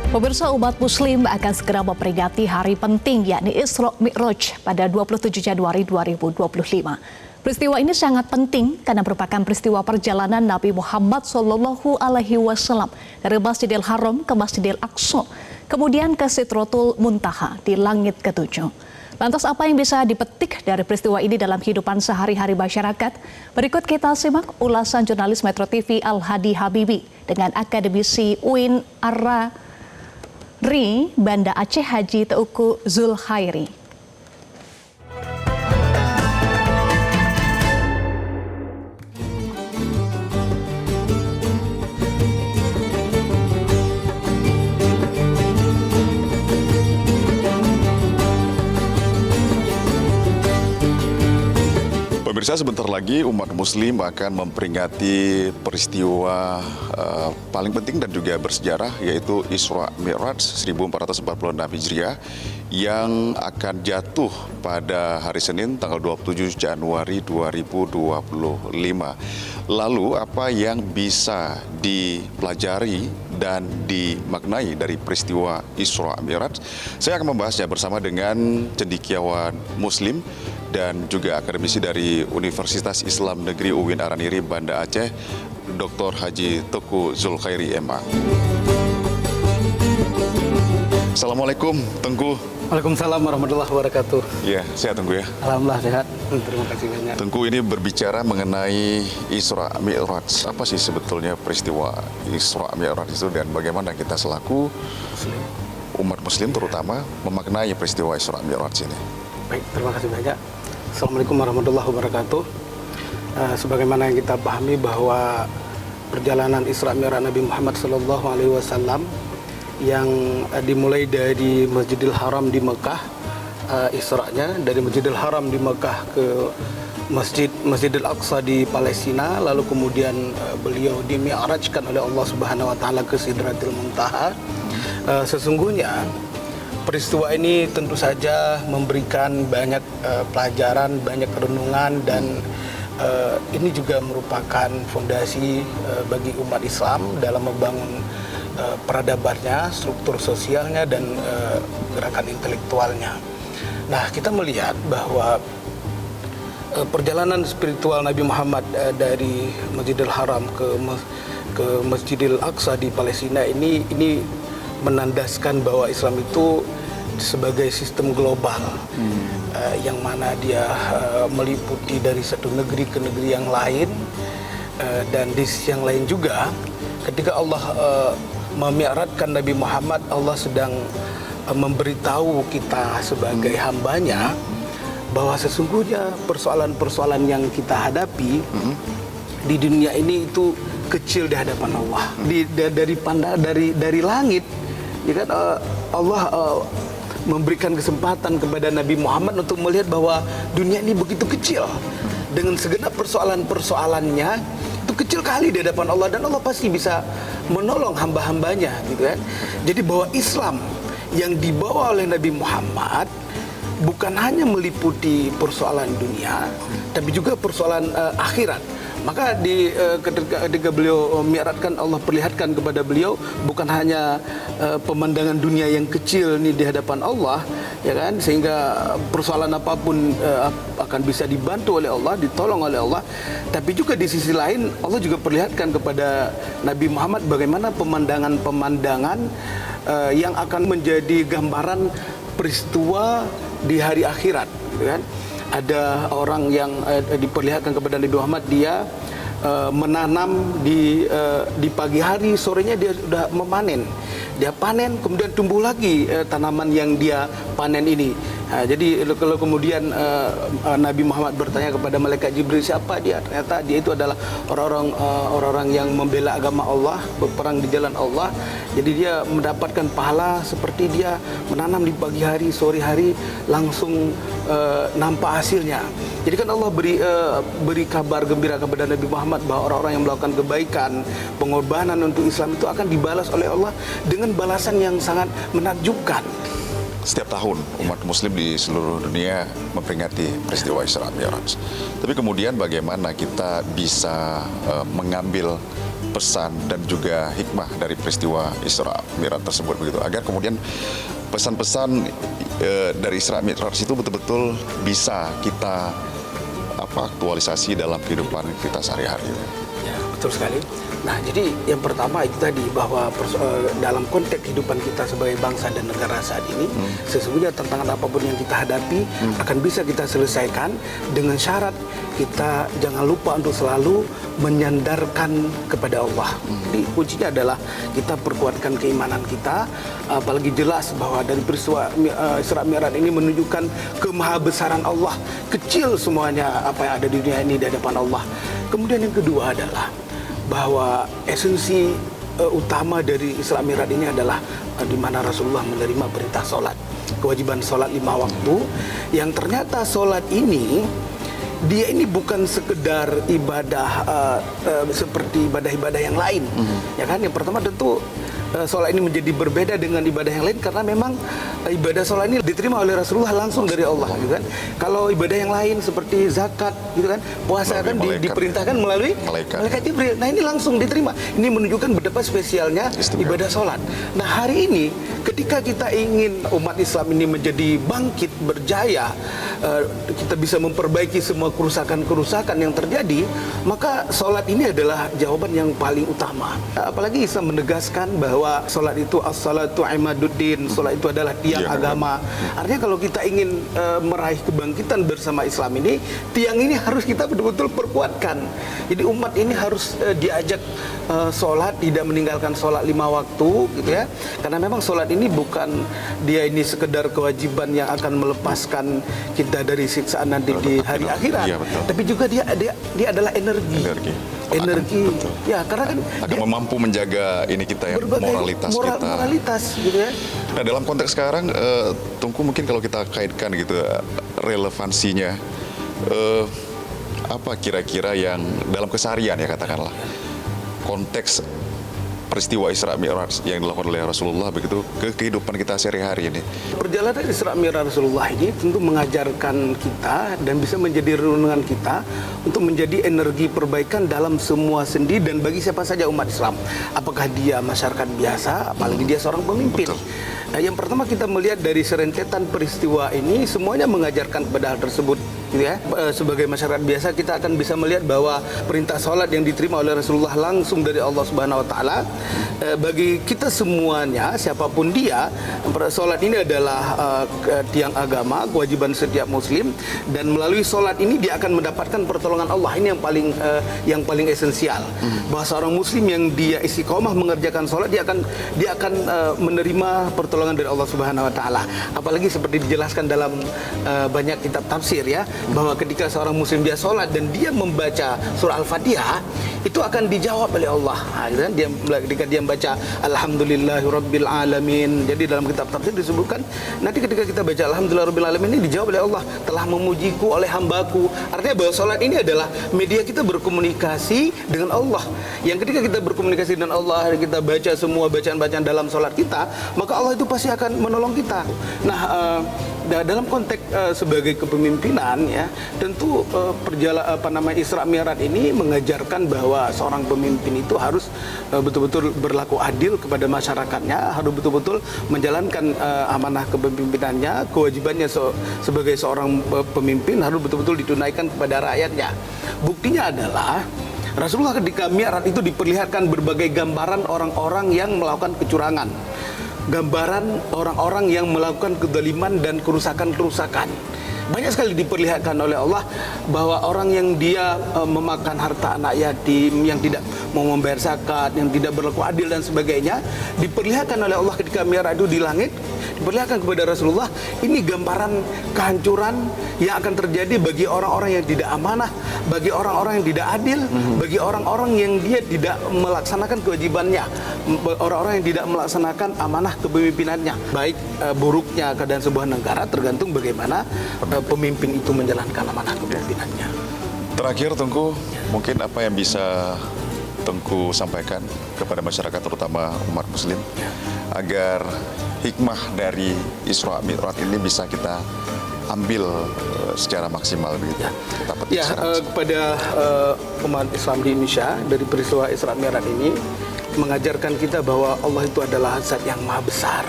Pemirsa, umat Muslim akan segera memperingati hari penting yakni Isra Mi'raj pada 27 Januari 2025. Peristiwa ini sangat penting karena merupakan peristiwa perjalanan Nabi Muhammad SAW dari Masjidil Haram ke Masjidil Aqsa, kemudian ke Sidratul Muntaha di langit ketujuh. Lantas apa yang bisa dipetik dari peristiwa ini dalam kehidupan sehari-hari masyarakat? Berikut kita simak ulasan jurnalis Metro TV Al-Hadi Habibi dengan akademisi UIN Banda Aceh Haji Teuku Zulkhairi. Pemirsa, sebentar lagi umat Muslim akan memperingati peristiwa paling penting dan juga bersejarah, yaitu Isra Mi'raj 1446 Hijriah yang akan jatuh pada hari Senin tanggal 27 Januari 2025. Lalu apa yang bisa dipelajari dan dimaknai dari peristiwa Isra Mi'raj? Saya akan membahasnya bersama dengan cendekiawan Muslim dan juga akademisi dari Universitas Islam Negeri UIN Araniri Banda Aceh, Dr. Haji Teuku Zulkhairi MA. Assalamualaikum, Tengku. Waalaikumsalam warahmatullahi wabarakatuh. Ya, sehat Tengku ya? Alhamdulillah sehat. Terima kasih banyak. Tengku, ini berbicara mengenai Isra Mi'raj. Apa sih sebetulnya peristiwa Isra Mi'raj itu dan bagaimana kita selaku umat Muslim terutama memaknai peristiwa Isra Mi'raj ini? Baik, terima kasih banyak. Assalamualaikum warahmatullahi wabarakatuh. Sebagaimana yang kita pahami bahwa perjalanan Isra Mi'raj Nabi Muhammad SAW yang dimulai dari Masjidil Haram di Mekah, Isra-nya dari Masjidil Haram di Mekah ke Masjidil Aqsa di Palestina, lalu kemudian beliau dimi'rajkan oleh Allah Subhanahu wa taala ke Sidratul Muntaha. Sesungguhnya peristiwa ini tentu saja memberikan banyak pelajaran, banyak renungan, dan ini juga merupakan fondasi bagi umat Islam dalam membangun peradabannya, struktur sosialnya, dan gerakan intelektualnya. Nah, kita melihat bahwa perjalanan spiritual Nabi Muhammad dari Masjidil Haram ke Masjidil Aqsa di Palestina ini menandaskan bahwa Islam itu sebagai sistem global yang mana dia meliputi dari satu negeri ke negeri yang lain, dan di sisi yang lain juga ketika Allah memi'rajkan Nabi Muhammad, Allah sedang memberitahu kita sebagai hambanya bahwa sesungguhnya persoalan-persoalan yang kita hadapi di dunia ini itu kecil di hadapan Allah. Dari langit, ya kan, Allah memberikan kesempatan kepada Nabi Muhammad untuk melihat bahwa dunia ini begitu kecil dengan segenap persoalan-persoalannya, itu kecil kali di hadapan Allah, dan Allah pasti bisa menolong hamba-hambanya, gitu kan. Jadi bahwa Islam yang dibawa oleh Nabi Muhammad bukan hanya meliputi persoalan dunia, tapi juga persoalan akhirat. Maka ketika beliau mi'rajkan, Allah perlihatkan kepada beliau bukan hanya pemandangan dunia yang kecil ini di hadapan Allah, ya kan, sehingga persoalan apapun akan bisa dibantu oleh Allah, ditolong oleh Allah, tapi juga di sisi lain Allah juga perlihatkan kepada Nabi Muhammad bagaimana pemandangan-pemandangan yang akan menjadi gambaran peristiwa di hari akhirat, gitu kan. Ada orang yang diperlihatkan kepada Nabi Muhammad, dia menanam di pagi hari, sorenya dia sudah memanen. Dia panen, kemudian tumbuh lagi tanaman yang dia panen ini. Nah, jadi kalau kemudian Nabi Muhammad bertanya kepada malaikat Jibril, siapa dia? Ternyata dia itu adalah orang-orang yang membela agama Allah, berperang di jalan Allah. Jadi dia mendapatkan pahala seperti dia menanam di pagi hari, sore hari langsung nampak hasilnya. Jadi kan Allah beri kabar gembira kepada Nabi Muhammad bahwa orang-orang yang melakukan kebaikan, pengorbanan untuk Islam itu akan dibalas oleh Allah dengan balasan yang sangat menakjubkan. setiap tahun umat Muslim di seluruh dunia memperingati peristiwa Isra Mi'raj. Tapi kemudian bagaimana kita bisa mengambil pesan dan juga hikmah dari peristiwa Isra Mi'raj tersebut begitu, agar kemudian pesan-pesan dari Isra Mi'raj itu betul-betul bisa kita aktualisasi dalam kehidupan kita sehari-hari. Ya, betul sekali. Nah, jadi yang pertama itu tadi bahwa dalam konteks kehidupan kita sebagai bangsa dan negara saat ini, sesungguhnya tantangan apapun yang kita hadapi akan bisa kita selesaikan dengan syarat kita jangan lupa untuk selalu menyandarkan kepada Allah. Jadi kuncinya adalah kita perkuatkan keimanan kita, apalagi jelas bahwa dari peristiwa Isra Mi'raj ini menunjukkan kemahabesaran Allah, kecil semuanya apa yang ada di dunia ini di hadapan Allah. Kemudian yang kedua adalah bahwa esensi utama dari Isra Mi'raj ini adalah di mana Rasulullah menerima perintah sholat, kewajiban sholat 5 waktu, yang ternyata sholat ini dia ini bukan sekedar ibadah seperti ibadah-ibadah yang lain, ya kan? Yang pertama tentu sholat ini menjadi berbeda dengan ibadah yang lain karena memang ibadah sholat ini diterima oleh Rasulullah langsung dari Allah, gitu kan? Kalau ibadah yang lain seperti zakat, gitu kan, puasa kan diperintahkan melalui malaikat Jibril. Nah, ini langsung diterima. Ini menunjukkan betapa spesialnya ibadah sholat. Nah, hari ini ketika kita ingin umat Islam ini menjadi bangkit, berjaya, kita bisa memperbaiki semua kerusakan-kerusakan yang terjadi, maka sholat ini adalah jawaban yang paling utama. Apalagi Islam menegaskan bahwa sholat itu as-salatu imaduddin, sholat itu adalah tiang agama. Artinya kalau kita ingin meraih kebangkitan bersama Islam ini, tiang ini harus kita betul-betul perkuatkan. Jadi umat ini harus diajak sholat, tidak meninggalkan sholat 5 waktu, gitu ya. Karena memang sholat ini bukan dia ini sekedar kewajiban yang akan melepaskan kita dari siksaan nanti di hari akhirat, tapi juga dia adalah energi. Ya, karena kan akan mampu menjaga ini kita yang moralitas gitu ya. Nah, dalam konteks sekarang Tungku, mungkin kalau kita kaitkan gitu relevansinya, apa kira-kira yang dalam keseharian ya katakanlah konteks peristiwa Isra Mi'raj yang dilakukan oleh Rasulullah begitu ke kehidupan kita sehari-hari ini. Perjalanan Isra Mi'raj Rasulullah ini tentu mengajarkan kita dan bisa menjadi renungan kita untuk menjadi energi perbaikan dalam semua sendi dan bagi siapa saja umat Islam. Apakah dia masyarakat biasa, apalagi dia seorang pemimpin. Nah, yang pertama kita melihat dari serentetan peristiwa ini semuanya mengajarkan kepada hal tersebut, gitu ya. Sebagai masyarakat biasa kita akan bisa melihat bahwa perintah sholat yang diterima oleh Rasulullah langsung dari Allah Subhanahu Wa Taala. Bagi kita semuanya, siapapun dia, sholat ini adalah tiang agama, kewajiban setiap Muslim, dan melalui sholat ini dia akan mendapatkan pertolongan Allah. Ini yang paling esensial. Bahwa seorang Muslim yang dia istiqomah mengerjakan sholat, dia akan menerima pertolongan dari Allah Subhanahu Wa Taala. Apalagi seperti dijelaskan dalam banyak kitab tafsir ya, bahwa ketika seorang Muslim dia sholat dan dia membaca surah Al-Fatihah, itu akan dijawab oleh Allah. Nah, ketika dia baca Alhamdulillahirabbil alamin. Jadi dalam kitab tafsir disebutkan nanti ketika kita baca Alhamdulillahirabbil alamin ini dijawab oleh Allah, telah memujiku oleh hambaku. Artinya bahwa sholat ini adalah media kita berkomunikasi dengan Allah. Yang ketika kita berkomunikasi dengan Allah, kita baca semua bacaan-bacaan dalam sholat kita, maka Allah itu pasti akan menolong kita. Nah, dalam konteks sebagai kepemimpinan ya, tentu Isra Mi'raj ini mengajarkan bahwa seorang pemimpin itu harus betul-betul berlaku adil kepada masyarakatnya, harus betul-betul menjalankan amanah kepemimpinannya, kewajibannya sebagai seorang pemimpin harus betul-betul ditunaikan kepada rakyatnya. Buktinya adalah Rasulullah ketika Mi'raj itu diperlihatkan berbagai gambaran orang-orang yang melakukan kecurangan, gambaran orang-orang yang melakukan kezaliman dan kerusakan-kerusakan. Banyak sekali diperlihatkan oleh Allah bahwa orang yang dia memakan harta anak yatim, yang tidak mau membayar zakat, yang tidak berlaku adil dan sebagainya, diperlihatkan oleh Allah ketika Mi'raj itu di langit, diperlihatkan kepada Rasulullah. Ini gambaran kehancuran yang akan terjadi bagi orang-orang yang tidak amanah, bagi orang-orang yang tidak adil, bagi orang-orang yang dia tidak melaksanakan kewajibannya, orang-orang yang tidak melaksanakan amanah kepemimpinannya. Baik buruknya keadaan sebuah negara tergantung bagaimana pemimpin itu menjalankan amanah kepemimpinannya. Terakhir Tungku, mungkin apa yang bisa Tengku sampaikan kepada masyarakat terutama umat muslim agar hikmah dari Isra Mi'raj ini bisa kita ambil secara maksimal begitu. Kita petik Ya, secara maksimal. kepada umat Islam di Indonesia dari peristiwa Isra Mi'raj ini mengajarkan kita bahwa Allah itu adalah zat yang maha besar.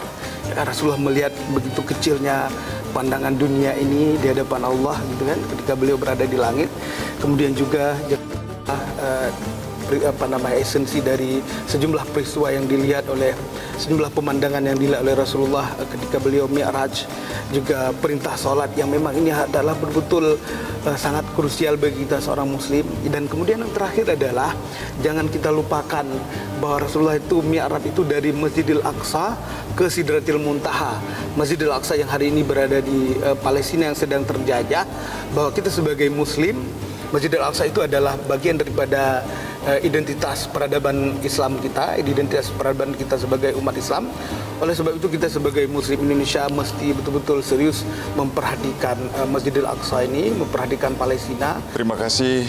Ya, Rasulullah melihat begitu kecilnya pandangan dunia ini di hadapan Allah gitu kan ketika beliau berada di langit. Kemudian juga esensi dari sejumlah peristiwa yang dilihat oleh sejumlah pemandangan yang dilihat oleh Rasulullah ketika beliau Mi'raj, juga perintah sholat yang memang ini adalah betul-betul sangat krusial bagi kita seorang muslim. Dan kemudian yang terakhir adalah jangan kita lupakan bahwa Rasulullah itu Mi'raj itu dari Masjidil Aqsa ke Sidratil Muntaha. Masjidil Aqsa yang hari ini berada di Palestina yang sedang terjajah, bahwa kita sebagai muslim, Masjidil Aqsa itu adalah bagian daripada identitas peradaban Islam kita, identitas peradaban kita sebagai umat Islam. Oleh sebab itu kita sebagai muslim Indonesia mesti betul-betul serius memperhatikan Masjidil Aqsa ini, memperhatikan Palestina. Terima kasih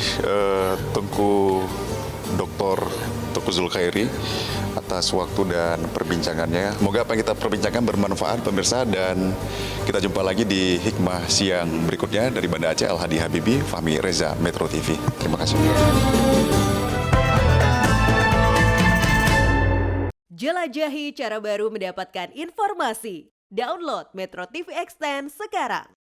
Tengku Dr. Tengku Zulkhairi atas waktu dan perbincangannya. Semoga apa yang kita perbincangkan bermanfaat pemirsa, dan kita jumpa lagi di Hikmah Siang berikutnya dari Banda Aceh. Al Hadi Habibi, Fahmi Reza, Metro TV. Terima kasih. Jelajahi cara baru mendapatkan informasi. Download Metro TV Extend sekarang.